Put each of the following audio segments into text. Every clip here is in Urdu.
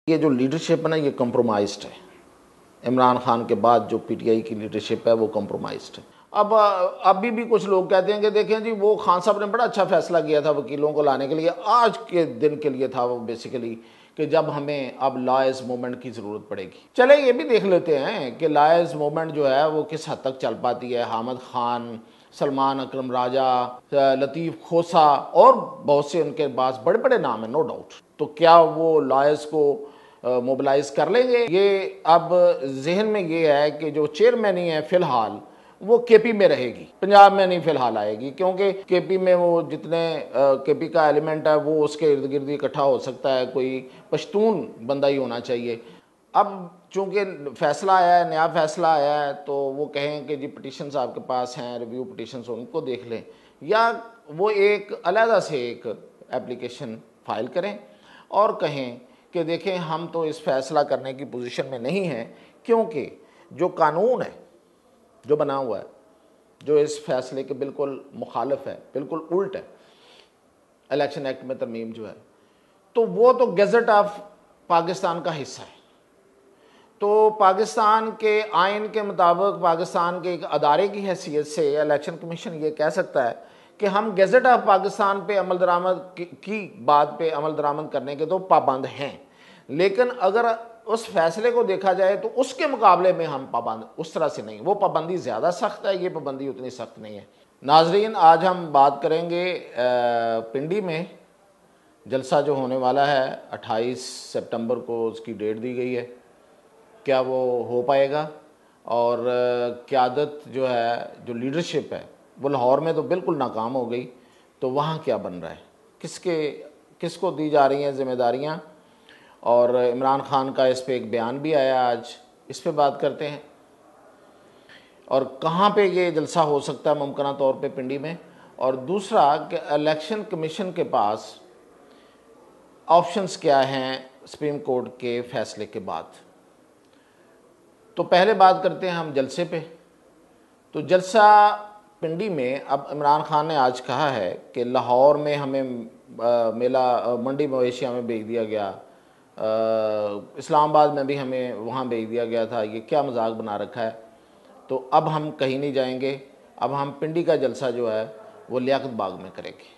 یہ جو لیڈرشپ ہے نا یہ کمپرومائزڈ ہے. عمران خان کے بعد جو پی ٹی آئی کی لیڈرشپ ہے وہ کمپرومائزڈ ہے. ابھی بھی کچھ لوگ کہتے ہیں کہ دیکھیں جی وہ خان صاحب نے بڑا اچھا فیصلہ کیا تھا وکیلوں کو لانے کے لیے، آج کے دن کے لیے تھا وہ بیسیکلی کہ جب ہمیں اب لائرز موومنٹ کی ضرورت پڑے گی. چلے یہ بھی دیکھ لیتے ہیں کہ لائرز موومنٹ جو ہے وہ کس حد تک چل پاتی ہے. حامد خان، سلمان اکرم راجہ، لطیف کھوسا اور بہت سے ان کے پاس بڑے بڑے نام ہیں، نو ڈاؤٹ. تو کیا وہ لائرز کو موبلائز کر لیں گے؟ یہ اب ذہن میں یہ ہے کہ جو چیئرمینی ہے فی الحال وہ کے پی میں رہے گی، پنجاب میں نہیں فی الحال آئے گی، کیونکہ کے پی میں وہ جتنے کے پی کا ایلیمنٹ ہے وہ اس کے ارد گرد اکٹھا ہو سکتا ہے، کوئی پشتون بندہ ہی ہونا چاہیے. اب چونکہ فیصلہ آیا ہے، نیا فیصلہ آیا ہے، تو وہ کہیں کہ جی پٹیشنز آپ کے پاس ہیں، ریویو پٹیشنز ان کو دیکھ لیں، یا وہ ایک علیحدہ سے ایک اپلیکیشن فائل کریں اور کہیں کہ دیکھیں ہم تو اس فیصلہ کرنے کی پوزیشن میں نہیں ہیں، کیونکہ جو قانون ہے جو بنا ہوا ہے جو اس فیصلے کے بالکل مخالف ہے، بالکل الٹ ہے، الیکشن ایکٹ میں ترمیم جو ہے، تو وہ تو گیزٹ آف پاکستان کا حصہ ہے. تو پاکستان کے آئین کے مطابق پاکستان کے ایک ادارے کی حیثیت سے الیکشن کمیشن یہ کہہ سکتا ہے کہ ہم گیزٹ آف پاکستان پہ عمل درآمد کی بات پہ عمل درآمد کرنے کے تو پابند ہیں، لیکن اگر اس فیصلے کو دیکھا جائے تو اس کے مقابلے میں ہم پابند اس طرح سے نہیں، وہ پابندی زیادہ سخت ہے، یہ پابندی اتنی سخت نہیں ہے. ناظرین، آج ہم بات کریں گے پنڈی میں جلسہ جو ہونے والا ہے 28 سپٹمبر کو اس کی ڈیٹ دی گئی ہے، کیا وہ ہو پائے گا؟ اور قیادت جو ہے، جو لیڈرشپ ہے وہ لاہور میں تو بالکل ناکام ہو گئی، تو وہاں کیا بن رہا ہے، کس کو دی جا رہی ہیں ذمہ داریاں؟ اور عمران خان کا اس پہ ایک بیان بھی آیا آج، اس پہ بات کرتے ہیں. اور کہاں پہ یہ جلسہ ہو سکتا ہے ممکنہ طور پہ پنڈی میں؟ اور دوسرا کہ الیکشن کمیشن کے پاس آپشنز کیا ہیں سپریم کورٹ کے فیصلے کے بعد؟ تو پہلے بات کرتے ہیں ہم جلسے پہ. تو جلسہ پنڈی میں اب عمران خان نے آج کہا ہے کہ لاہور میں ہمیں میلہ منڈی مویشیاں میں بھیج دیا گیا، اسلام آباد میں بھی ہمیں وہاں بھیج دیا گیا تھا، یہ کیا مذاق بنا رکھا ہے، تو اب ہم کہیں نہیں جائیں گے، اب ہم پنڈی کا جلسہ جو ہے وہ لیاقت باغ میں کریں گے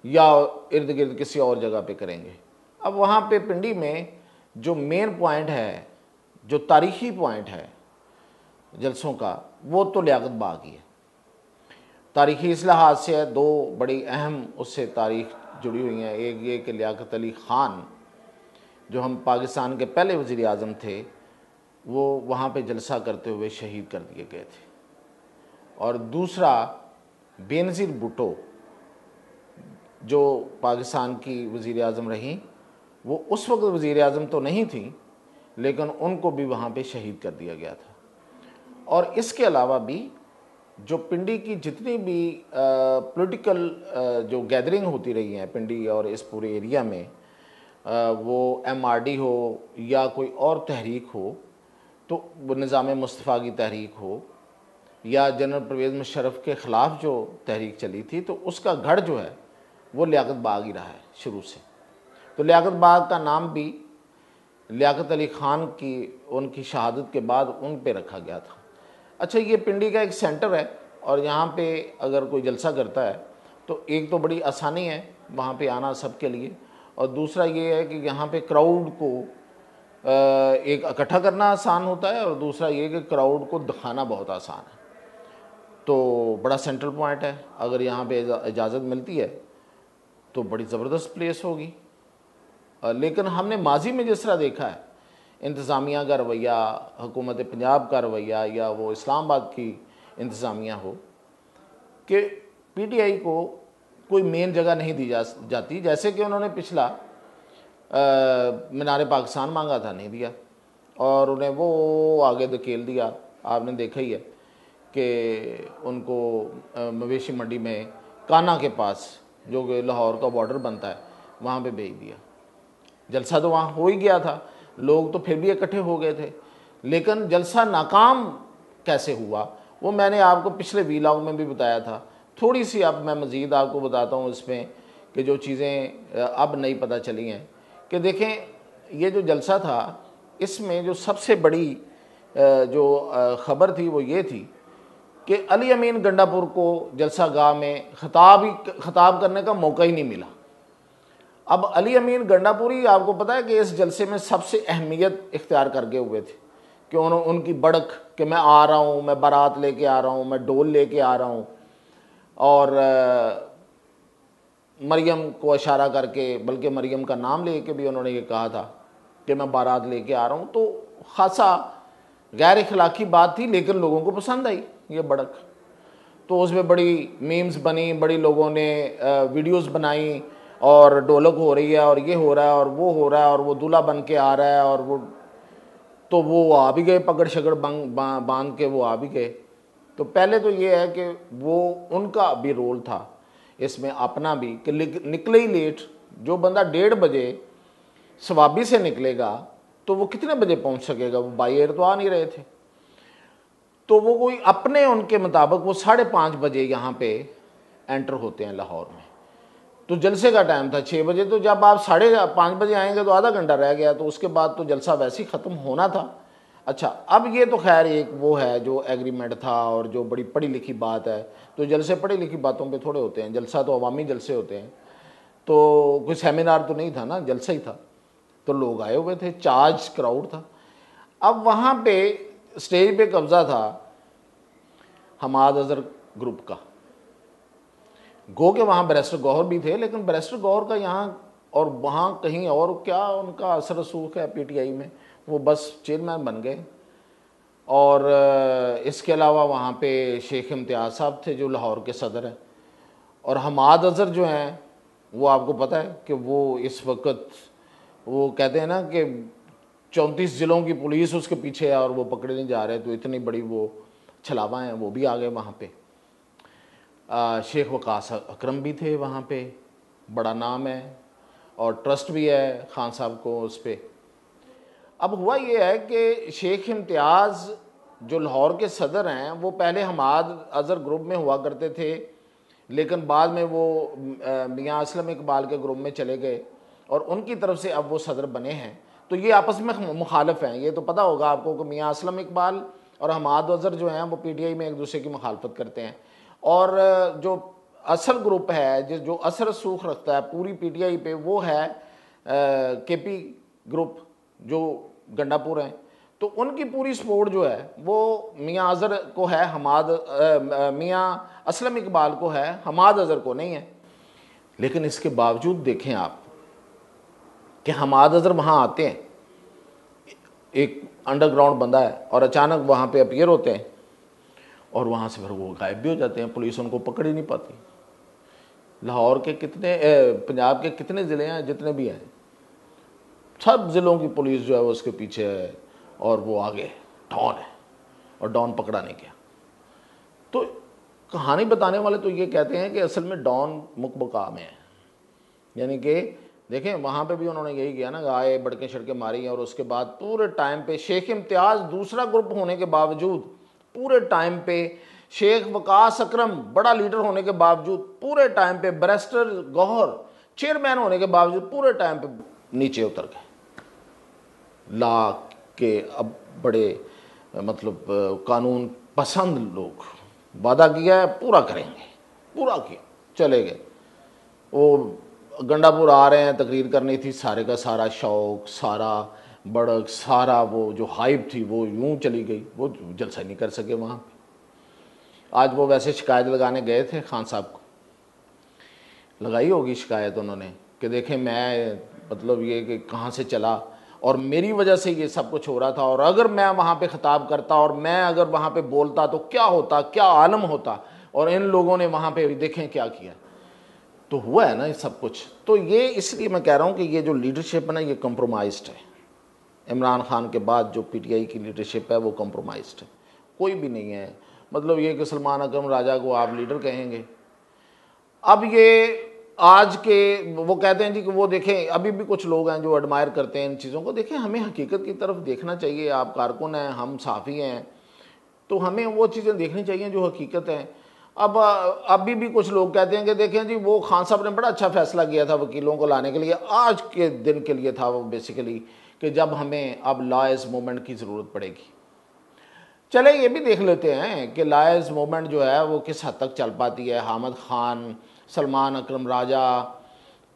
یا ارد گرد کسی اور جگہ پہ کریں گے. اب وہاں پہ پنڈی میں جو مین پوائنٹ ہے، جو تاریخی پوائنٹ ہے جلسوں کا، وہ تو لیاقت باغ ہی ہے. تاریخی اس لحاظ سے ہے، دو بڑی اہم اس سے تاریخ جڑی ہوئی ہیں. ایک یہ کہ لیاقت علی خان جو ہم پاکستان کے پہلے وزیر اعظم تھے، وہ وہاں پہ جلسہ کرتے ہوئے شہید کر دیے گئے تھے. اور دوسرا بینظیر بھٹو جو پاکستان کی وزیر اعظم رہیں، وہ اس وقت وزیر اعظم تو نہیں تھیں لیکن ان کو بھی وہاں پہ شہید کر دیا گیا تھا. اور اس کے علاوہ بھی جو پنڈی کی جتنی بھی پولیٹیکل جو گیدرنگ ہوتی رہی ہیں پنڈی اور اس پورے ایریا میں، وہ ایم آر ڈی ہو یا کوئی اور تحریک ہو، تو وہ نظام مصطفیٰ کی تحریک ہو یا جنرل پرویز مشرف کے خلاف جو تحریک چلی تھی، تو اس کا گڑھ جو ہے وہ لیاقت باغ ہی رہا ہے شروع سے. تو لیاقت باغ کا نام بھی لیاقت علی خان کی ان کی شہادت کے بعد ان پہ رکھا گیا تھا. اچھا، یہ پنڈی کا ایک سینٹر ہے اور یہاں پہ اگر کوئی جلسہ کرتا ہے تو ایک تو بڑی آسانی ہے وہاں پہ آنا سب کے لیے، اور دوسرا یہ ہے کہ یہاں پہ کراؤڈ کو ایک اکٹھا کرنا آسان ہوتا ہے، اور دوسرا یہ کہ کراؤڈ کو دکھانا بہت آسان ہے. تو بڑا سینٹرل پوائنٹ ہے، اگر یہاں پہ اجازت ملتی ہے تو بڑی زبردست پلیس ہوگی. لیکن ہم نے ماضی میں جس طرح دیکھا ہے انتظامیہ کا رویہ، حکومت پنجاب کا رویہ یا وہ اسلام آباد کی انتظامیہ ہو، کہ پی ٹی آئی کو کوئی مین جگہ نہیں دی جاتی. جیسے کہ انہوں نے پچھلا مینار پاکستان مانگا تھا، نہیں دیا، اور انہیں وہ آگے دھکیل دیا. آپ نے دیکھا ہی ہے کہ ان کو مویشی منڈی میں کانا کے پاس جو کہ لاہور کا بارڈر بنتا ہے وہاں پہ بھیج دیا. جلسہ تو وہاں ہو ہی گیا تھا، لوگ تو پھر بھی اکٹھے ہو گئے تھے، لیکن جلسہ ناکام کیسے ہوا وہ میں نے آپ کو پچھلے ویلاگ میں بھی بتایا تھا. تھوڑی سی اب میں مزید آپ کو بتاتا ہوں اس میں کہ جو چیزیں اب نئی پتہ چلی ہیں. کہ دیکھیں یہ جو جلسہ تھا اس میں جو سب سے بڑی جو خبر تھی وہ یہ تھی کہ علی امین گنڈا پور کو جلسہ گاہ میں خطاب کرنے کا موقع ہی نہیں ملا۔ اب علی امین گنڈا پوری آپ کو پتہ ہے کہ اس جلسے میں سب سے اہمیت اختیار کر گئے ہوئے تھے کہ ان کی بڑک کہ میں آ رہا ہوں، میں بارات لے کے آ رہا ہوں، میں ڈول لے کے آ رہا ہوں، اور مریم کو اشارہ کر کے، بلکہ مریم کا نام لے کے بھی انہوں نے یہ کہا تھا کہ میں بارات لے کے آ رہا ہوں۔ تو خاصا غیر اخلاقی بات تھی، لیکن لوگوں کو پسند آئی یہ بڑک۔ تو اس میں بڑی میمز بنی، بڑی لوگوں نے ویڈیوز بنائیں، اور ڈولک ہو رہی ہے اور یہ ہو رہا ہے اور وہ ہو رہا ہے اور وہ دولہا بن کے آ رہا ہے، اور وہ آ بھی گئے پگڑ شگڑ باندھ کے، وہ آ بھی گئے۔ تو پہلے تو یہ ہے کہ وہ ان کا بھی رول تھا اس میں اپنا بھی، کہ نکلے ہی لیٹ، جو بندہ 1:30 بجے ثوابی سے نکلے گا تو وہ کتنے بجے پہنچ سکے گا؟ وہ بائی ایئر تو آ نہیں رہے تھے، تو وہ کوئی اپنے ان کے مطابق وہ 5:30 بجے یہاں پہ انٹر ہوتے ہیں لاہور میں۔ تو جلسے کا ٹائم تھا 6 بجے، تو جب آپ 5:30 بجے آئیں گے تو آدھا گھنٹہ رہ گیا، تو اس کے بعد تو جلسہ ویسے ہی ختم ہونا تھا۔ اچھا، اب یہ تو خیر ایک وہ ہے جو ایگریمنٹ تھا اور جو بڑی پڑھی لکھی بات ہے، تو جلسے پڑھی لکھی باتوں پہ تھوڑے ہوتے ہیں، جلسہ تو عوامی جلسے ہوتے ہیں، تو کوئی سیمینار تو نہیں تھا نا، جلسہ ہی تھا، تو لوگ آئے ہوئے تھے، چارج کراؤڈ تھا۔ اب وہاں پہ سٹیج پہ قبضہ تھا حماد اظہر گروپ کا، گو کہ وہاں بیرسٹر گوہر بھی تھے، لیکن بیرسٹر گوہر کا یہاں اور وہاں کہیں اور کیا ان کا اثر رسوخ ہے پی ٹی آئی میں، وہ بس چیئرمین بن گئے۔ اور اس کے علاوہ وہاں پہ شیخ امتیاز صاحب تھے جو لاہور کے صدر ہیں، اور حماد اظہر جو ہیں وہ آپ کو پتہ ہے کہ وہ اس وقت وہ کہتے ہیں نا کہ 34 ضلعوں کی پولیس اس کے پیچھے ہے اور وہ پکڑے نہیں جا رہے، تو اتنی بڑی وہ چھلاوا ہیں، وہ بھی آ گئے وہاں پہ۔ شیخ وقاص اکرم بھی تھے وہاں پہ، بڑا نام ہے اور ٹرسٹ بھی ہے خان صاحب کو اس پہ۔ اب ہوا یہ ہے کہ شیخ امتیاز جو لاہور کے صدر ہیں وہ پہلے حماد اظہر گروپ میں ہوا کرتے تھے، لیکن بعد میں وہ میاں اسلم اقبال کے گروپ میں چلے گئے اور ان کی طرف سے اب وہ صدر بنے ہیں۔ تو یہ آپس میں مخالف ہیں، یہ تو پتہ ہوگا آپ کو کہ میاں اسلم اقبال اور حماد اظہر جو ہیں وہ پی ٹی آئی میں ایک دوسرے کی مخالفت کرتے ہیں، اور جو اصل گروپ ہے جو اثر رسوخ رکھتا ہے پوری پی ٹی آئی پہ وہ ہے کے پی گروپ جو گنڈا پور ہیں۔ تو ان کی پوری سپورٹ جو ہے وہ میاں اظہر کو ہے، میاں اسلم اقبال کو ہے، حماد اظہر کو نہیں ہے۔ لیکن اس کے باوجود دیکھیں آپ کہ حماد اظہر وہاں آتے ہیں، ایک انڈر گراؤنڈ بندہ ہے، اور اچانک وہاں پہ اپیئر ہوتے ہیں اور وہاں سے پھر وہ غائب بھی ہو جاتے ہیں، پولیس ان کو پکڑ ہی نہیں پاتی۔ لاہور کے کتنے پنجاب کے کتنے ضلع ہیں جتنے بھی ہیں، سب ضلعوں کی پولیس جو ہے وہ اس کے پیچھے ہے، اور وہ آگے ڈان ہے اور ڈان پکڑا نہیں گیا۔ تو کہانی بتانے والے تو یہ کہتے ہیں کہ اصل میں ڈان مکبکا میں ہے، یعنی کہ دیکھیں وہاں پہ بھی انہوں نے یہی کیا نا، آئے بڑکیں شڑکیں ماری، اور اس کے بعد پورے ٹائم پہ شیخ امتیاز دوسرا گروپ ہونے کے باوجود پورے ٹائم پہ، شیخ وقاص اکرم بڑا لیڈر ہونے کے باوجود پورے ٹائم پہ، بیرسٹر گوہر چیئرمین ہونے کے باوجود پورے ٹائم پہ نیچے اتر گئے۔ لا کے اب بڑے مطلب قانون پسند لوگ، وعدہ کیا ہے پورا کریں گے، پورا کیا، چلے گئے۔ وہ گنڈا پور آ رہے ہیں، تقریر کرنی تھی، سارے کا سارا شوق، سارا بڑک، سارا وہ جو ہائپ تھی وہ یوں چلی گئی، وہ جلسہ نہیں کر سکے وہاں پہ۔ آج وہ ویسے شکایت لگانے گئے تھے خان صاحب کو، لگائی ہوگی شکایت انہوں نے کہ دیکھیں میں مطلب یہ کہ کہاں سے چلا اور میری وجہ سے یہ سب کچھ ہو رہا تھا، اور اگر میں وہاں پہ خطاب کرتا اور میں اگر وہاں پہ بولتا تو کیا ہوتا، کیا عالم ہوتا، اور ان لوگوں نے وہاں پہ دیکھیں کیا کیا۔ تو ہوا ہے نا یہ سب کچھ۔ تو یہ اس لیے میں کہہ رہا ہوں کہ یہ جو لیڈرشپ ہے نا یہ کمپرومائزڈ ہے۔ عمران خان کے بعد جو پی ٹی آئی کی لیڈرشپ ہے وہ کمپرومائزڈ ہے، کوئی بھی نہیں ہے۔ مطلب یہ کہ سلمان اکرم راجہ کو آپ لیڈر کہیں گے، اب یہ آج کے وہ کہتے ہیں جی کہ وہ دیکھیں ابھی بھی کچھ لوگ ہیں جو ایڈمائر کرتے ہیں ان چیزوں کو، دیکھیں ہمیں حقیقت کی طرف دیکھنا چاہیے۔ آپ کارکن ہیں، ہم صحافی ہیں، تو ہمیں وہ چیزیں دیکھنی چاہیے جو حقیقت ہیں۔ اب ابھی بھی کچھ لوگ کہتے ہیں کہ دیکھیں جی وہ خان صاحب نے بڑا اچھا فیصلہ کیا تھا وکیلوں کو لانے کے لیے، آج کے دن کے لیے تھا وہ بیسیکلی، کہ جب ہمیں اب لائرز موومنٹ کی ضرورت پڑے گی۔ چلے یہ بھی دیکھ لیتے ہیں کہ لائرز موومنٹ جو ہے وہ کس حد تک چل پاتی ہے۔ حامد خان، سلمان اکرم راجہ،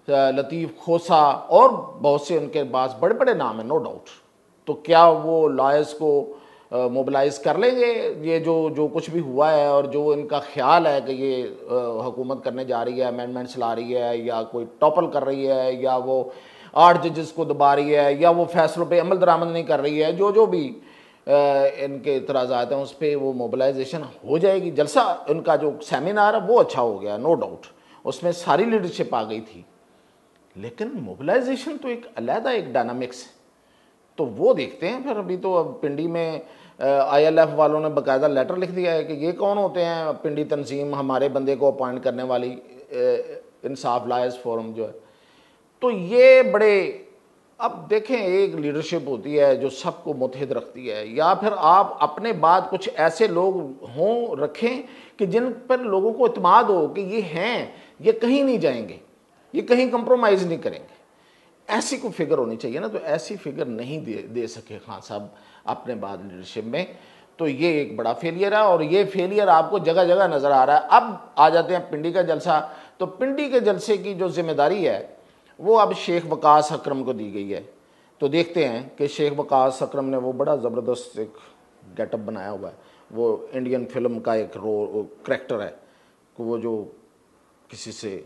لطیف کھوسا اور بہت سے ان کے پاس بڑے بڑے نام ہیں، نو ڈاؤٹ۔ تو کیا وہ لائرز کو موبلائز کر لیں گے؟ یہ جو کچھ بھی ہوا ہے اور جو ان کا خیال ہے کہ یہ حکومت کرنے جا رہی ہے، امینڈمنٹس لا رہی ہے، یا کوئی ٹاپل کر رہی ہے، یا وہ 8 ججز کو دبا رہی ہے، یا وہ فیصلوں پہ عمل درآمد نہیں کر رہی ہے، جو بھی ان کے اعتراضات ہیں اس پہ وہ موبلائزیشن ہو جائے گی۔ جلسہ ان کا جو سیمینار ہے وہ اچھا ہو گیا، نو ڈاؤٹ، اس میں ساری لیڈرشپ آ گئی تھی، لیکن موبلائزیشن تو ایک علیحدہ ایک ڈائنامکس ہے۔ تو وہ دیکھتے ہیں پھر۔ ابھی تو اب پنڈی میں آئی ایل ایف والوں نے باقاعدہ لیٹر لکھ دیا ہے کہ یہ کون ہوتے ہیں پنڈی تنظیم ہمارے بندے کو اپوائنٹ کرنے والی، انصاف لائرز فورم جو ہے۔ تو یہ بڑے، اب دیکھیں ایک لیڈرشپ ہوتی ہے جو سب کو متحد رکھتی ہے، یا پھر آپ اپنے بعد کچھ ایسے لوگ ہوں رکھیں کہ جن پر لوگوں کو اعتماد ہو کہ یہ ہیں، یہ کہیں نہیں جائیں گے، یہ کہیں کمپرومائز نہیں کریں گے، ایسی کوئی فگر ہونی چاہیے نا۔ تو ایسی فگر نہیں دے سکے خان صاحب اپنے بعد لیڈرشپ میں، تو یہ ایک بڑا فیلئر ہے، اور یہ فیلئر آپ کو جگہ جگہ نظر آ رہا ہے۔ اب آ جاتے ہیں پنڈی کا جلسہ، تو پنڈی کے جلسے کی جو ذمہ داری ہے وہ اب شیخ وقاص اکرم کو دی گئی ہے۔ تو دیکھتے ہیں کہ شیخ وقاص اکرم نے وہ بڑا زبردست ایک گیٹ اپ بنایا ہوا ہے، وہ انڈین فلم کا ایک کریکٹر ہے کہ وہ جو کسی سے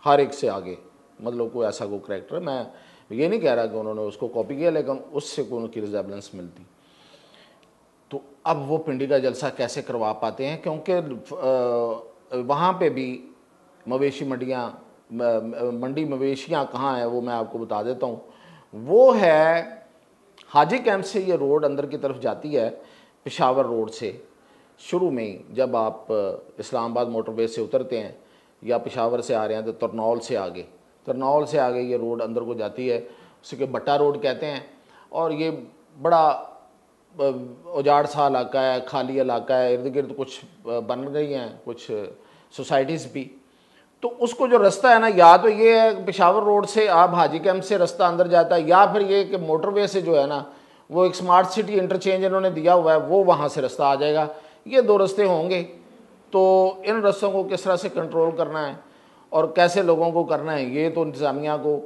ہر ایک سے آگے، مطلب کوئی ایسا کوئی کریکٹر ہے۔ میں یہ نہیں کہہ رہا کہ انہوں نے اس کو کاپی کیا، لیکن اس سے کوئی ان کی ریزیبلنس ملتی۔ تو اب وہ پنڈی کا جلسہ کیسے کروا پاتے ہیں؟ کیونکہ وہاں پہ بھی مویشی منڈیاں، منڈی مویشیاں کہاں ہیں وہ میں آپ کو بتا دیتا ہوں۔ وہ ہے حاجی کیمپ سے، یہ روڈ اندر کی طرف جاتی ہے پشاور روڈ سے، شروع میں ہی جب آپ اسلام آباد موٹر وے سے اترتے ہیں یا پشاور سے آ رہے ہیں تو ترنول سے آگے یہ روڈ اندر کو جاتی ہے، اسے کہ بٹا روڈ کہتے ہیں۔ اور یہ بڑا اجاڑ سا علاقہ ہے، خالی علاقہ ہے، ارد گرد کچھ بن رہی ہیں کچھ سوسائٹیز بھی۔ تو اس کو جو رستہ ہے نا، یا تو یہ ہے پشاور روڈ سے آپ حاجی کیمپ سے رستہ اندر جاتا ہے، یا پھر یہ کہ موٹر وے سے جو ہے نا وہ ایک سمارٹ سٹی انٹرچینج انہوں نے دیا ہوا ہے، وہ وہاں سے رستہ آ جائے گا۔ یہ 2 رستے ہوں گے۔ تو ان رستوں کو کس طرح سے کنٹرول کرنا ہے اور کیسے لوگوں کو کرنا ہے، یہ تو انتظامیہ کو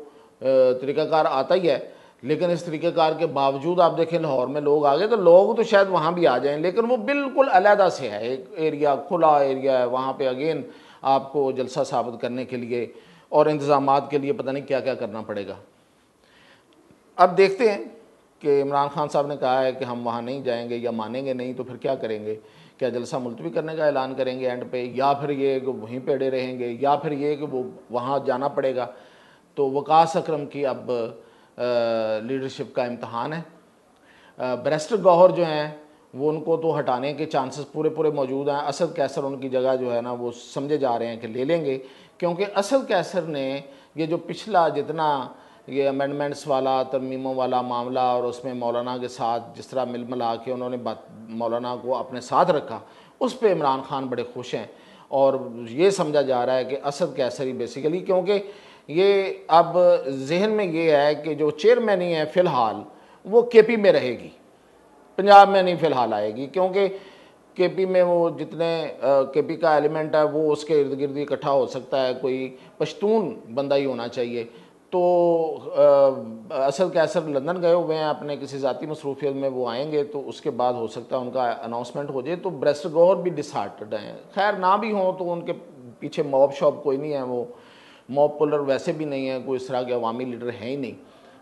طریقہ کار آتا ہی ہے، لیکن اس طریقہ کار کے باوجود آپ دیکھیں لاہور میں لوگ آ گئے، تو لوگ تو شاید وہاں بھی آ جائیں، لیکن وہ بالکل علیحدہ سے ہے، ایک ایریا کھلا ایریا ہے، وہاں پہ اگین آپ کو جلسہ ثابت کرنے کے لیے اور انتظامات کے لیے پتہ نہیں کیا کیا کرنا پڑے گا۔ اب دیکھتے ہیں کہ عمران خان صاحب نے کہا ہے کہ ہم وہاں نہیں جائیں گے یا مانیں گے نہیں، تو پھر کیا کریں گے؟ کیا جلسہ ملتوی کرنے کا اعلان کریں گے اینڈ پہ، یا پھر یہ کہ وہیں پہ اڑے رہیں گے، یا پھر یہ کہ وہ وہاں جانا پڑے گا؟ تو وقاص اکرم کی اب لیڈرشپ کا امتحان ہے۔ بیرسٹر گوہر جو ہیں وہ ان کو تو ہٹانے کے چانسز پورے موجود ہیں۔ اسد کیسر ان کی جگہ جو ہے نا وہ سمجھے جا رہے ہیں کہ لے لیں گے، کیونکہ اسد کیسر نے یہ جو پچھلا جتنا یہ امینڈمنٹس والا، ترمیموں والا معاملہ، اور اس میں مولانا کے ساتھ جس طرح مل ملا کے انہوں نے مولانا کو اپنے ساتھ رکھا، اس پہ عمران خان بڑے خوش ہیں، اور یہ سمجھا جا رہا ہے کہ اسد کیسر ہی بیسیکلی، کیونکہ یہ اب ذہن میں یہ ہے کہ جو چیئرمینی ہے فی الحال وہ کے پی میں رہے گی، پنجاب میں نہیں فی الحال آئے گی، کیونکہ کے پی میں وہ جتنے کے پی کا ایلیمنٹ ہے وہ اس کے ارد گرد اکٹھا ہو سکتا ہے، کوئی پشتون بندہ ہی ہونا چاہیے۔ تو اسد کیسر لندن گئے ہوئے ہیں اپنے کسی ذاتی مصروفیت میں، وہ آئیں گے تو اس کے بعد ہو سکتا ہے ان کا اناؤنسمنٹ ہو جائے۔ تو بیرسٹر گوہر بھی ڈس ہارٹڈ ہیں، خیر نہ بھی ہوں تو ان کے پیچھے موب شاپ کوئی نہیں ہے، وہ موب پولر ویسے بھی نہیں ہے، کوئی اس طرح کے عوامی لیڈر ہیں ہی نہیں،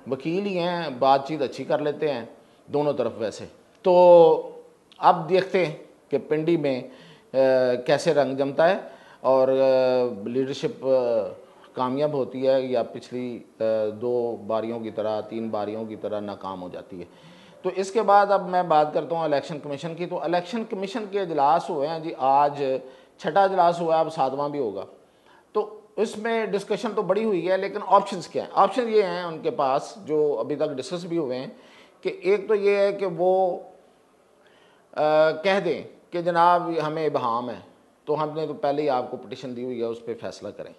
وکیل ہی ہیں، بات چیت اچھی کر لیتے ہیں دونوں طرف ویسے۔ تو اب دیکھتے ہیں کہ پنڈی میں کیسے رنگ جمتا ہے اور لیڈرشپ کامیاب ہوتی ہے یا پچھلی 2 باریوں کی طرح 3 باریوں کی طرح ناکام ہو جاتی ہے۔ تو اس کے بعد اب میں بات کرتا ہوں الیکشن کمیشن کی۔ تو الیکشن کمیشن کے اجلاس ہوئے ہیں جی، آج 6واں اجلاس ہوا ہے، اب 7واں بھی ہوگا۔ تو اس میں ڈسکشن تو بڑی ہوئی ہے، لیکن آپشنز کیا ہیں؟ آپشن یہ ہیں ان کے پاس جو ابھی تک ڈسکس بھی ہوئے ہیں، کہ ایک تو یہ ہے کہ وہ کہہ دیں کہ جناب ہمیں ابہام ہے، تو ہم نے تو پہلے ہی آپ کو پٹیشن دی ہوئی ہے, اس پہ فیصلہ کریں.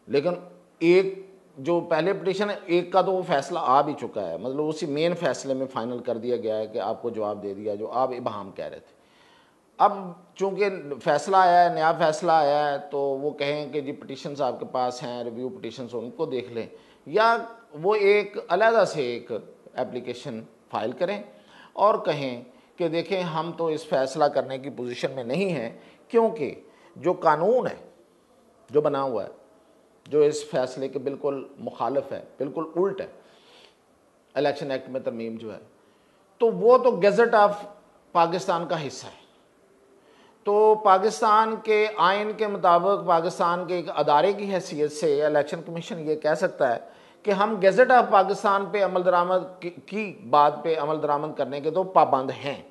لیکن ایک جو پہلے پٹیشن ہے ایک کا تو وہ فیصلہ آ بھی چکا ہے, مطلب اسی مین فیصلے میں فائنل کر دیا گیا ہے کہ آپ کو جواب دے دیا جو آپ ابہام کہہ رہے تھے. اب چونکہ فیصلہ آیا ہے, نیا فیصلہ آیا ہے, تو وہ کہیں کہ جی پٹیشنز آپ کے پاس ہیں, ریویو پٹیشنز ان کو دیکھ لیں, یا وہ ایک علیحدہ سے ایک اپلیکیشن فائل کریں اور کہیں کہ دیکھیں ہم تو اس فیصلہ کرنے کی پوزیشن میں نہیں ہیں, کیونکہ جو قانون ہے جو بنا ہوا ہے جو اس فیصلے کے بالکل مخالف ہے, بالکل الٹ ہے, الیکشن ایکٹ میں ترمیم جو ہے, تو وہ تو گیزٹ آف پاکستان کا حصہ ہے. تو پاکستان کے آئین کے مطابق پاکستان کے ایک ادارے کی حیثیت سے الیکشن کمیشن یہ کہہ سکتا ہے کہ ہم گیزٹ آف پاکستان پہ عمل درآمد کی بات پہ عمل درآمد کرنے کے تو پابند ہیں,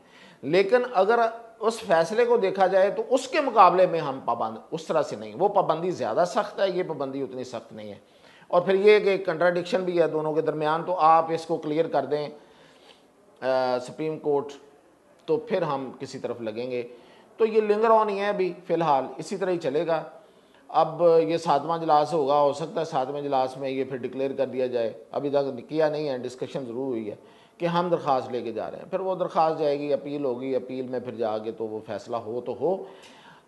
لیکن اگر اس فیصلے کو دیکھا جائے تو اس کے مقابلے میں ہم پابند اس طرح سے نہیں, وہ پابندی زیادہ سخت ہے, یہ پابندی اتنی سخت نہیں ہے. اور پھر یہ کہ کنٹراڈکشن بھی ہے دونوں کے درمیان, تو آپ اس کو کلیئر کر دیں سپریم کورٹ, تو پھر ہم کسی طرف لگیں گے. تو یہ لنگر آن ہی ہے ابھی فی الحال, اسی طرح ہی چلے گا. اب یہ 7واں اجلاس ہوگا, ہو سکتا ہے 7ویں اجلاس میں یہ پھر ڈکلیئر کر دیا جائے, ابھی تک کیا نہیں ہے, ڈسکشن ضرور ہوئی ہے کہ ہم درخواست لے کے جا رہے ہیں, پھر وہ درخواست جائے گی, اپیل ہوگی, اپیل میں پھر جا کے تو وہ فیصلہ ہو تو ہو.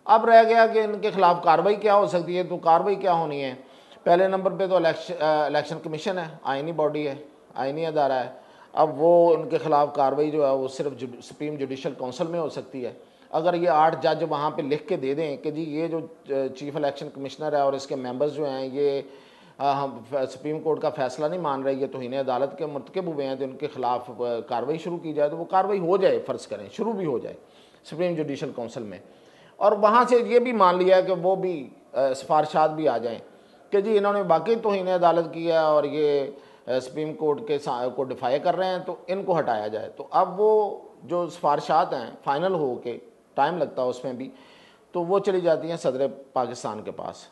اب رہ گیا کہ ان کے خلاف کارروائی کیا ہو سکتی ہے, تو کارروائی کیا ہونی ہے. پہلے نمبر پہ تو الیکشن کمیشن ہے, آئینی باڈی ہے, آئینی ادارہ ہے. اب وہ ان کے خلاف کارروائی جو ہے وہ صرف سپریم جوڈیشل کونسل میں ہو سکتی ہے. اگر یہ 8 جج وہاں پہ لکھ کے دے دیں کہ جی یہ جو چیف الیکشن کمشنر ہے اور اس کے ممبرز جو ہیں یہ سپریم کورٹ کا فیصلہ نہیں مان رہے, یہ توہین عدالت کے مرتکب ہوئے ہیں, تو ان کے خلاف کارروائی شروع کی جائے, تو وہ کارروائی ہو جائے, فرض کریں شروع بھی ہو جائے سپریم جوڈیشل کونسل میں, اور وہاں سے یہ بھی مان لیا کہ وہ بھی سفارشات بھی آ جائیں کہ جی انہوں نے باقی توہین عدالت کی ہے اور یہ سپریم کورٹ کے کو ڈیفائی کر رہے ہیں, تو ان کو ہٹایا جائے. تو اب وہ جو سفارشات ہیں فائنل ہو کے, ٹائم لگتا ہے اس میں بھی, تو وہ چلی جاتی ہیں صدر پاکستان کے پاس.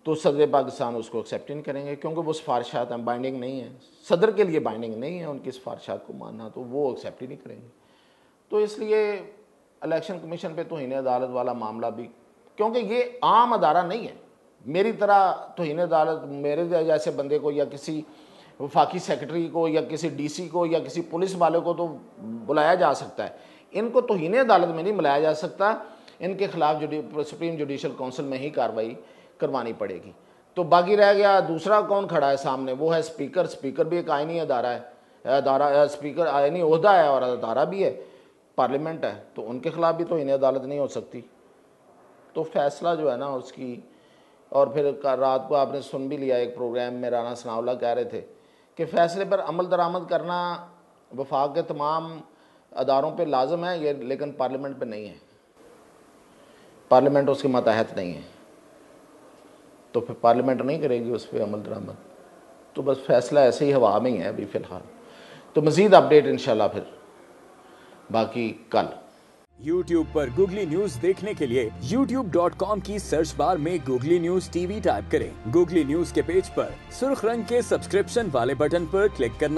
تو صدر پاکستان اس کو ایکسیپٹ نہیں کریں گے, کیونکہ وہ سفارشات ہیں, بائنڈنگ نہیں ہیں, صدر کے لیے بائنڈنگ نہیں ہے ان کی سفارشات کو ماننا, تو وہ ایکسیپٹ ہی نہیں کریں گے. تو اس لیے الیکشن کمیشن پہ توہین عدالت والا معاملہ بھی, کیونکہ یہ عام ادارہ نہیں ہے, میری طرح توہین عدالت میرے جیسے بندے کو یا کسی وفاقی سیکرٹری کو یا کسی ڈی سی کو یا کسی پولیس والے کو تو بلایا جا سکتا ہے, ان کو توہین عدالت میں نہیں بلایا جا سکتا, ان کے خلاف سپریم جوڈیشل کونسل میں ہی کارروائی کروانی پڑے گی. تو باقی رہ گیا دوسرا کون کھڑا ہے سامنے, وہ ہے اسپیکر. اسپیکر بھی ایک آئینی ادارہ ہے, اسپیکر آئینی عہدہ ہے اور ادارہ بھی ہے, پارلیمنٹ ہے, تو ان کے خلاف بھی توہین عدالت نہیں ہو سکتی. تو فیصلہ جو ہے نا اس کی, اور پھر رات کو آپ نے سن بھی لیا ایک پروگرام میں رانا ثناء اللہ کہہ رہے تھے کہ فیصلے پر عمل درآمد کرنا وفاق کے تمام اداروں پہ لازم ہے یہ, لیکن پارلیمنٹ پہ نہیں ہے, پارلیمنٹ اس کے ماتحت نہیں ہے, تو پھر پارلیمنٹ نہیں کرے گی اس پہ عمل درآمد. تو بس فیصلہ ایسے ہی ہوا میں ہی ہے ابھی فی الحال. تو مزید اپڈیٹ انشاءاللہ پھر باقی کل. YouTube پر گوگلی نیوز دیکھنے کے لیے youtube.com کی سرچ بار میں googly news T V type کریں. گوگلی نیوز کے پیج پر سرخ رنگ کے سبسکرپشن والے بٹن پر کلک کرنا